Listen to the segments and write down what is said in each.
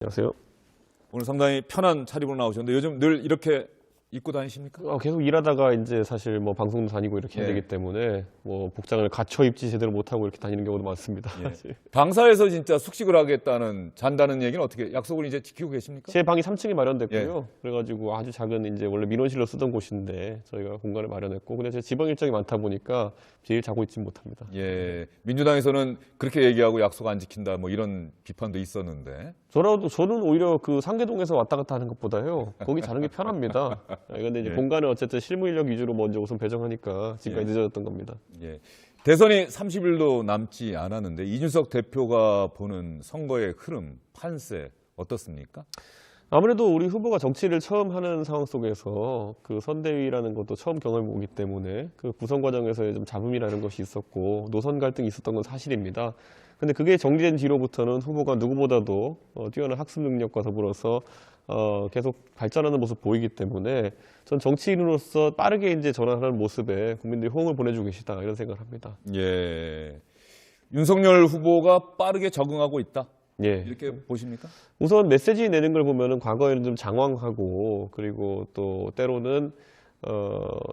안녕하세요. 오늘 상당히 편한 차림으로 나오셨는데 요즘 늘 이렇게 입고 다니십니까? 계속 일하다가 이제 사실 뭐 방송도 다니고 이렇게 해야 되기 때문에 뭐 복장을 갖춰 입지 제대로 못하고 이렇게 다니는 경우도 많습니다. 예. 방사에서 진짜 숙식을 하겠다는 잔다는 얘기는 어떻게 약속을 이제 지키고 계십니까? 제 방이 3층에 마련됐고요. 그래가지고 아주 작은 이제 원래 민원실로 쓰던 곳인데 저희가 공간을 마련했고, 근데 제 지방 일정이 많다 보니까 제일 자고 있지 못합니다. 예. 민주당에서는 그렇게 얘기하고 약속 안 지킨다 뭐 이런 비판도 있었는데. 저는 오히려 그 상계동에서 왔다 갔다 하는 것보다요, 거기 자는 게 편합니다. 그런데 이제 공간을 어쨌든 실무 인력 위주로 먼저 우선 배정하니까 지금까지 늦어졌던 겁니다. 예. 대선이 30일도 남지 않았는데 이준석 대표가 보는 선거의 흐름, 판세 어떻습니까? 아무래도 우리 후보가 정치를 처음 하는 상황 속에서 그 선대위라는 것도 처음 경험해 보기 때문에 그 구성 과정에서의 좀 잡음이라는 것이 있었고 노선 갈등이 있었던 건 사실입니다. 근데 그게 정리된 뒤로부터는 후보가 누구보다도 뛰어난 학습 능력과 더불어서 계속 발전하는 모습 보이기 때문에 전 정치인으로서 빠르게 이제 전환하는 모습에 국민들이 호응을 보내주고 계시다, 이런 생각을 합니다. 예. 윤석열 후보가 빠르게 적응하고 있다. 예. 이렇게 보십니까? 우선 메시지 내는 걸 보면은 과거에는 좀 장황하고, 그리고 또 때로는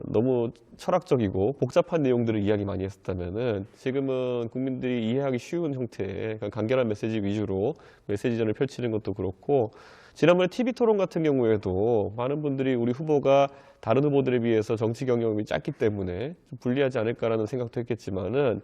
너무 철학적이고 복잡한 내용들을 이야기 많이 했었다면은 지금은 국민들이 이해하기 쉬운 형태의 간결한 메시지 위주로 메시지전을 펼치는 것도 그렇고, 지난번에 TV 토론 같은 경우에도 많은 분들이 우리 후보가 다른 후보들에 비해서 정치 경험이 짧기 때문에 좀 불리하지 않을까라는 생각도 했겠지만은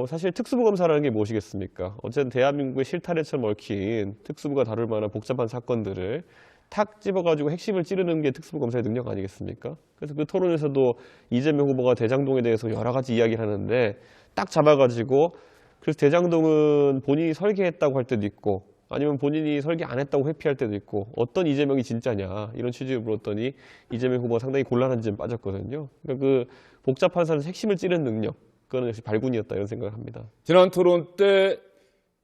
사실 특수부 검사라는 게 무엇이겠습니까? 어쨌든 대한민국의 실타래처럼 얽힌 특수부가 다룰 만한 복잡한 사건들을 탁 집어가지고 핵심을 찌르는 게 특수부 검사의 능력 아니겠습니까? 그래서 그 토론에서도 이재명 후보가 대장동에 대해서 여러 가지 이야기를 하는데 딱 잡아가지고, 그래서 대장동은 본인이 설계했다고 할 때도 있고 아니면 본인이 설계 안 했다고 회피할 때도 있고 어떤 이재명이 진짜냐 이런 취지로 물었더니 이재명 후보가 상당히 곤란한 점에 빠졌거든요. 그러니까 그 복잡한 사안에서 핵심을 찌르는 능력, 그거는 역시 발군이었다, 이런 생각을 합니다. 지난 토론 때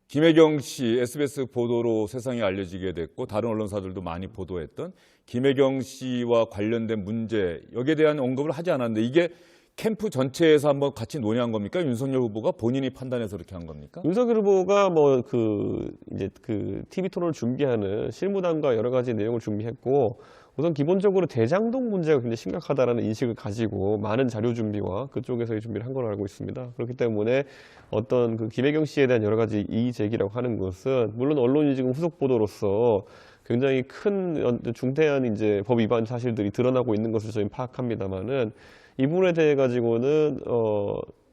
김혜경 씨 SBS 보도로 세상에 알려지게 됐고 다른 언론사들도 많이 보도했던 김혜경 씨와 관련된 문제, 여기에 대한 언급을 하지 않았는데 이게 캠프 전체에서 한번 같이 논의한 겁니까? 윤석열 후보가 본인이 판단해서 그렇게 한 겁니까? 윤석열 후보가 이제 TV 토론을 준비하는 실무단과 여러 가지 내용을 준비했고, 우선 기본적으로 대장동 문제가 굉장히 심각하다라는 인식을 가지고 많은 자료 준비와 그쪽에서의 준비를 한 걸로 알고 있습니다. 그렇기 때문에 어떤 그 김혜경 씨에 대한 여러 가지 이의 제기라고 하는 것은 물론 언론이 지금 후속 보도로서 굉장히 큰 중대한 이제 법 위반 사실들이 드러나고 있는 것을 저희는 파악합니다만은, 이 부분에 대해 가지고는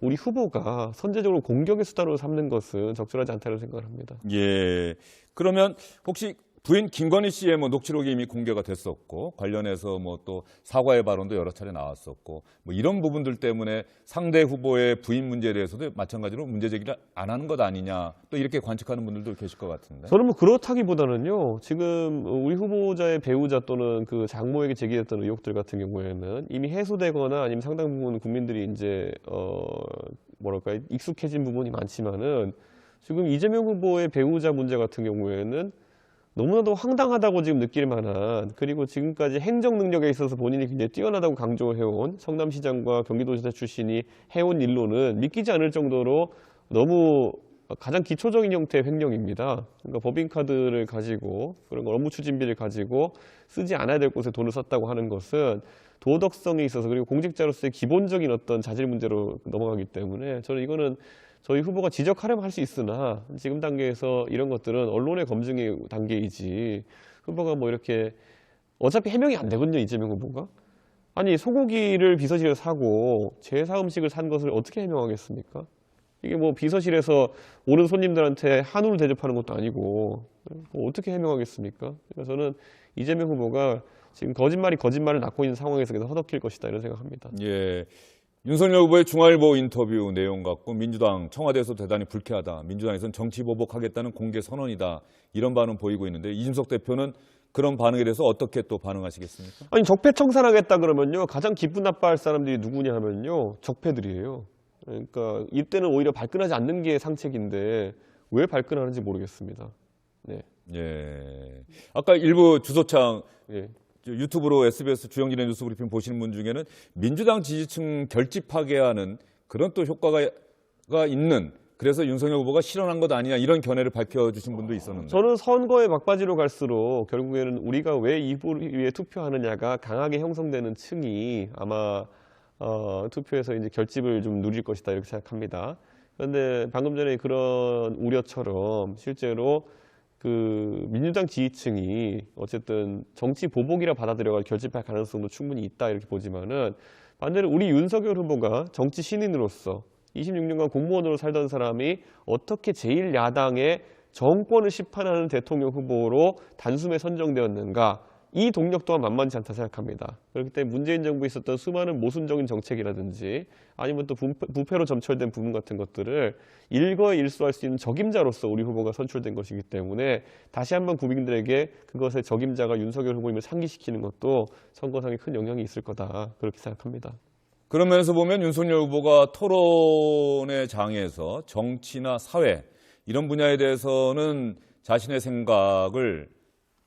우리 후보가 선제적으로 공격의 수단으로 삼는 것은 적절하지 않다는 생각을 합니다. 예. 그러면 혹시 부인 김건희 씨의 뭐 녹취록이 이미 공개가 됐었고 관련해서 뭐 또 사과의 발언도 여러 차례 나왔었고 뭐 이런 부분들 때문에 상대 후보의 부인 문제에 대해서도 마찬가지로 문제 제기를 안 하는 것 아니냐, 또 이렇게 관측하는 분들도 계실 것 같은데. 저는 뭐 그렇다기보다는요, 지금 우리 후보자의 배우자 또는 그 장모에게 제기됐던 의혹들 같은 경우에는 이미 해소되거나 아니면 상당 부분 국민들이 이제 익숙해진 부분이 많지만은, 지금 이재명 후보의 배우자 문제 같은 경우에는 너무나도 황당하다고 지금 느낄 만한, 그리고 지금까지 행정 능력에 있어서 본인이 굉장히 뛰어나다고 강조해온 성남시장과 경기도지사 출신이 해온 일로는 믿기지 않을 정도로 너무 가장 기초적인 형태의 횡령입니다. 그러니까 법인카드를 가지고 그런 걸 업무 추진비를 가지고 쓰지 않아야 될 곳에 돈을 썼다고 하는 것은 도덕성에 있어서, 그리고 공직자로서의 기본적인 어떤 자질 문제로 넘어가기 때문에 저는 이거는 저희 후보가 지적하려면 할 수 있으나 지금 단계에서 이런 것들은 언론의 검증의 단계이지, 후보가 뭐 이렇게 어차피 해명이 안 되거든요, 이재명 후보가. 아니, 소고기를 비서실에서 사고 제사 음식을 산 것을 어떻게 해명하겠습니까? 이게 뭐 비서실에서 오는 손님들한테 한우를 대접하는 것도 아니고 뭐 어떻게 해명하겠습니까? 그래서 저는 이재명 후보가 지금 거짓말을 낳고 있는 상황에서 계속 허덕일 것이다, 이런 생각합니다. 예. 윤석열 후보의 중앙일보 인터뷰 내용 갖고 민주당 청와대에서 대단히 불쾌하다, 민주당에서는 정치 보복하겠다는 공개 선언이다, 이런 반응 보이고 있는데 이준석 대표는 그런 반응에 대해서 어떻게 또 반응하시겠습니까? 아니, 적폐청산하겠다 그러면요, 가장 기분 나빠할 사람들이 누구냐 하면요, 적폐들이에요. 그러니까 이때는 오히려 발끈하지 않는 게 상책인데 왜 발끈하는지 모르겠습니다. 네. 예. 아까 일부 주소창 예. 유튜브로 SBS 주영진의 뉴스 브리핑 보시는 분 중에는 민주당 지지층 결집하게 하는 그런 또 효과가 있는 그래서 윤석열 후보가 실현한 것 아니냐 이런 견해를 밝혀주신 분도 있었는데. 저는 선거의 막바지로 갈수록 결국에는 우리가 왜 이 후보에 투표하느냐가 강하게 형성되는 층이 아마 투표에서 이제 결집을 좀 누릴 것이다 이렇게 생각합니다. 그런데 방금 전에 그런 우려처럼 실제로 그 민주당 지지층이 어쨌든 정치 보복이라 받아들여가 결집할 가능성도 충분히 있다 이렇게 보지만은 반대로 우리 윤석열 후보가 정치 신인으로서 26년간 공무원으로 살던 사람이 어떻게 제1야당의 정권을 심판하는 대통령 후보로 단숨에 선정되었는가, 이 동력 또한 만만치 않다 생각합니다. 그렇기 때문에 문재인 정부에 있었던 수많은 모순적인 정책이라든지 아니면 또 부패로 점철된 부분 같은 것들을 일거일수할 수 있는 적임자로서 우리 후보가 선출된 것이기 때문에 다시 한번 국민들에게 그것의 적임자가 윤석열 후보임을 상기시키는 것도 선거상에 큰 영향이 있을 거다 그렇게 생각합니다. 그런 면에서 보면 윤석열 후보가 토론의 장에서 정치나 사회 이런 분야에 대해서는 자신의 생각을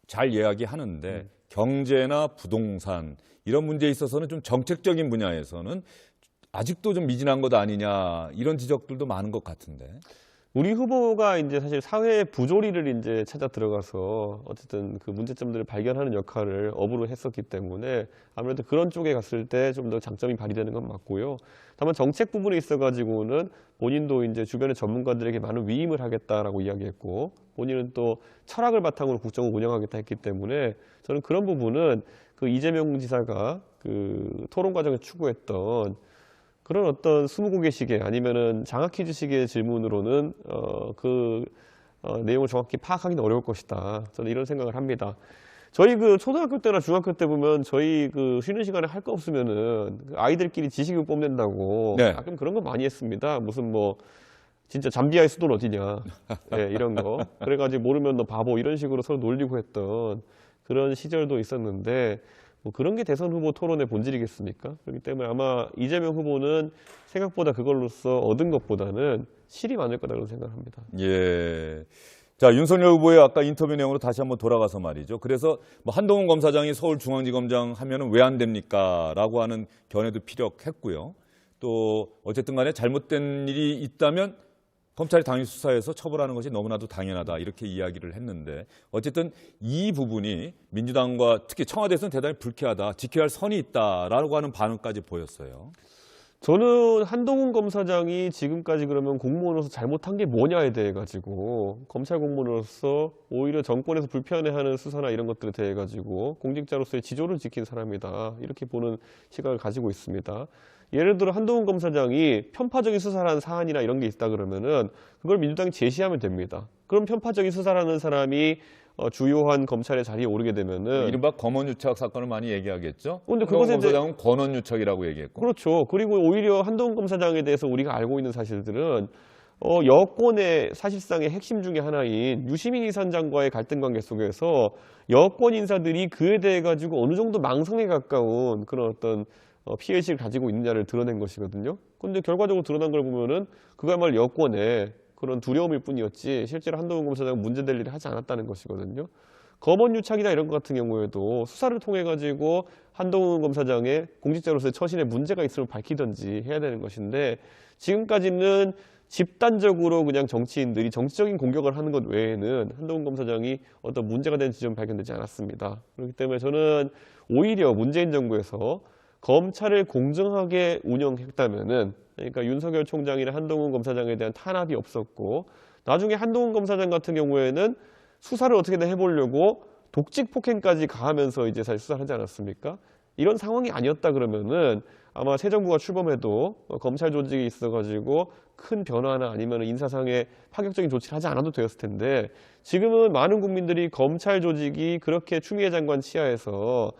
잘 이야기하는데 경제나 부동산 이런 문제에 있어서는 좀 정책적인 분야에서는 아직도 좀 미진한 것 아니냐 이런 지적들도 많은 것 같은데. 우리 후보가 이제 사실 사회의 부조리를 이제 찾아 들어가서 어쨌든 그 문제점들을 발견하는 역할을 업으로 했었기 때문에 아무래도 그런 쪽에 갔을 때 좀 더 장점이 발휘되는 건 맞고요. 다만 정책 부분에 있어가지고는 본인도 이제 주변의 전문가들에게 많은 위임을 하겠다라고 이야기했고 본인은 또 철학을 바탕으로 국정을 운영하겠다 했기 때문에 저는 그런 부분은 그 이재명 지사가 그 토론 과정에 추구했던 그런 어떤 스무고개식의 아니면은 장학 퀴즈식의 질문으로는 내용을 정확히 파악하기는 어려울 것이다. 저는 이런 생각을 합니다. 저희 그 초등학교 때나 중학교 때 보면 저희 그 쉬는 시간에 할 거 없으면은 아이들끼리 지식을 뽐낸다고 네. 가끔 그런 거 많이 했습니다. 무슨 뭐 진짜 잠비아의 수도는 어디냐, 네, 이런 거. 그래가지고 모르면 너 바보 이런 식으로 서로 놀리고 했던 그런 시절도 있었는데. 뭐 그런 게 대선 후보 토론의 본질이겠습니까? 그렇기 때문에 아마 이재명 후보는 생각보다 그걸로써 얻은 것보다는 실이 많을 거라고 생각합니다. 예. 자, 윤석열 후보의 아까 인터뷰 내용으로 다시 한번 돌아가서 말이죠. 그래서 뭐 한동훈 검사장이 서울중앙지검장 하면은 왜 안 됩니까? 라고 하는 견해도 피력했고요. 또 어쨌든 간에 잘못된 일이 있다면 검찰이 당일 수사해서 처벌하는 것이 너무나도 당연하다 이렇게 이야기를 했는데 어쨌든 이 부분이 민주당과 특히 청와대에서는 대단히 불쾌하다, 지켜야 할 선이 있다라고 하는 반응까지 보였어요. 저는 한동훈 검사장이 지금까지 그러면 공무원으로서 잘못한 게 뭐냐에 대해 가지고 검찰 공무원으로서 오히려 정권에서 불편해하는 수사나 이런 것들에 대해 가지고 공직자로서의 지조를 지킨 사람이다 이렇게 보는 시각을 가지고 있습니다. 예를 들어 한동훈 검사장이 편파적인 수사를 한 사안이나 이런 게 있다 그러면은 그걸 민주당이 제시하면 됩니다. 그럼 편파적인 수사를 하는 사람이 주요한 검찰의 자리에 오르게 되면은 이른바 검언유착 사건을 많이 얘기하겠죠. 근데 한동훈 그것에 검사장은 권언유착이라고 얘기했고. 그렇죠. 그리고 오히려 한동훈 검사장에 대해서 우리가 알고 있는 사실들은 여권의 사실상의 핵심 중에 하나인 유시민 이사장과의 갈등 관계 속에서 여권 인사들이 그에 대해 가지고 어느 정도 망성에 가까운 그런 어떤 피해의식을 가지고 있느냐를 드러낸 것이거든요. 그런데 결과적으로 드러난 걸 보면은 그야말로 여권의 그런 두려움일 뿐이었지 실제로 한동훈 검사장은 문제될 일을 하지 않았다는 것이거든요. 검언유착이나 이런 것 같은 경우에도 수사를 통해 가지고 한동훈 검사장의 공직자로서의 처신에 문제가 있음을 밝히든지 해야 되는 것인데 지금까지는 집단적으로 그냥 정치인들이 정치적인 공격을 하는 것 외에는 한동훈 검사장이 어떤 문제가 된 지점이 발견되지 않았습니다. 그렇기 때문에 저는 오히려 문재인 정부에서 검찰을 공정하게 운영했다면은 그러니까 윤석열 총장이나 한동훈 검사장에 대한 탄압이 없었고 나중에 한동훈 검사장 같은 경우에는 수사를 어떻게든 해보려고 독직 폭행까지 가하면서 이제 사실 수사를 하지 않았습니까? 이런 상황이 아니었다 그러면은 아마 새 정부가 출범해도 검찰 조직이 있어가지고 큰 변화나 아니면 인사상의 파격적인 조치를 하지 않아도 되었을 텐데 지금은 많은 국민들이 검찰 조직이 그렇게 추미애 장관 치하에서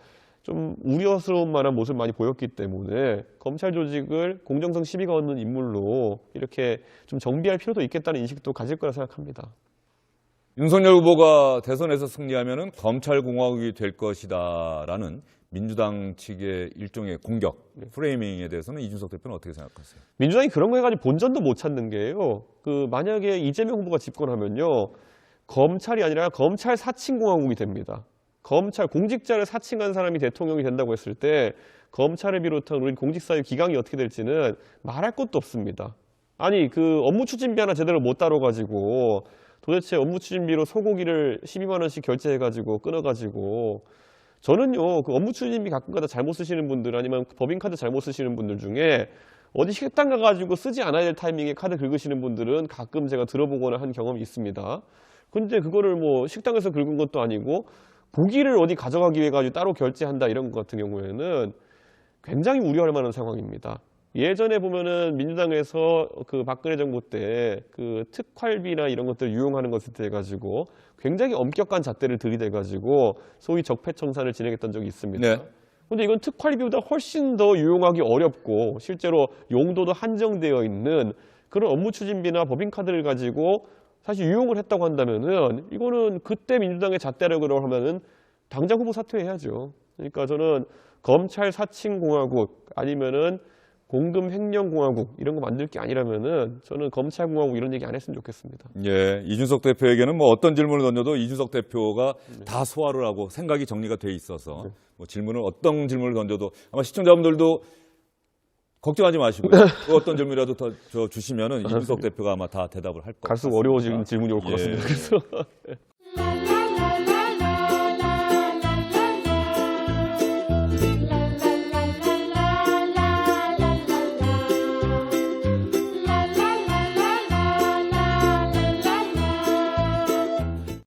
좀 우려스러운 만한 모습을 많이 보였기 때문에 검찰 조직을 공정성 시비가 얻는 인물로 이렇게 좀 정비할 필요도 있겠다는 인식도 가질 거라 생각합니다. 윤석열 후보가 대선에서 승리하면은 검찰공화국이 될 것이다라는 민주당 측의 일종의 공격, 프레이밍에 대해서는 이준석 대표는 어떻게 생각하세요? 민주당이 그런 거 해가지고 본전도 못 찾는 게요. 만약에 이재명 후보가 집권하면요. 검찰이 아니라 검찰 사칭공화국이 됩니다. 검찰 공직자를 사칭한 사람이 대통령이 된다고 했을 때 검찰을 비롯한 우리 공직사회 기강이 어떻게 될지는 말할 것도 없습니다. 아니 그 업무 추진비 하나 제대로 못 다뤄가지고 도대체 업무 추진비로 소고기를 12만 원씩 결제해가지고 끊어가지고 저는요 그 업무 추진비 가끔가다 잘못 쓰시는 분들 아니면 법인카드 잘못 쓰시는 분들 중에 어디 식당 가가지고 쓰지 않아야 될 타이밍에 카드 긁으시는 분들은 가끔 제가 들어보거나 한 경험이 있습니다. 근데 그거를 뭐 식당에서 긁은 것도 아니고 고기를 어디 가져가기 위해 가지고 따로 결제한다 이런 것 같은 경우에는 굉장히 우려할 만한 상황입니다. 예전에 보면은 민주당에서 그 박근혜 정부 때 그 특활비나 이런 것들 유용하는 것에 대해 가지고 굉장히 엄격한 잣대를 들이대 가지고 소위 적폐청산을 진행했던 적이 있습니다. 네. 근데 이건 특활비보다 훨씬 더 유용하기 어렵고 실제로 용도도 한정되어 있는 그런 업무 추진비나 법인카드를 가지고 사실 유용을 했다고 한다면은 이거는 그때 민주당의 잣대라고 하면은 당장 후보 사퇴해야죠. 그러니까 저는 검찰 사칭공화국 아니면은 공금 횡령공화국 이런 거 만들 게 아니라면은 저는 검찰공화국 이런 얘기 안 했으면 좋겠습니다. 예, 이준석 대표에게는 뭐 어떤 질문을 던져도 이준석 대표가 다 소화를 하고 생각이 정리가 돼 있어서 뭐 질문을 어떤 질문을 던져도 아마 시청자분들도 걱정하지 마시고요. 그 어떤 질문이라도 더 주시면은 이준석 대표가 아마 다 대답을 할 거예요. 갈수록 어려워지는 질문이 올 것 같습니다. 그래서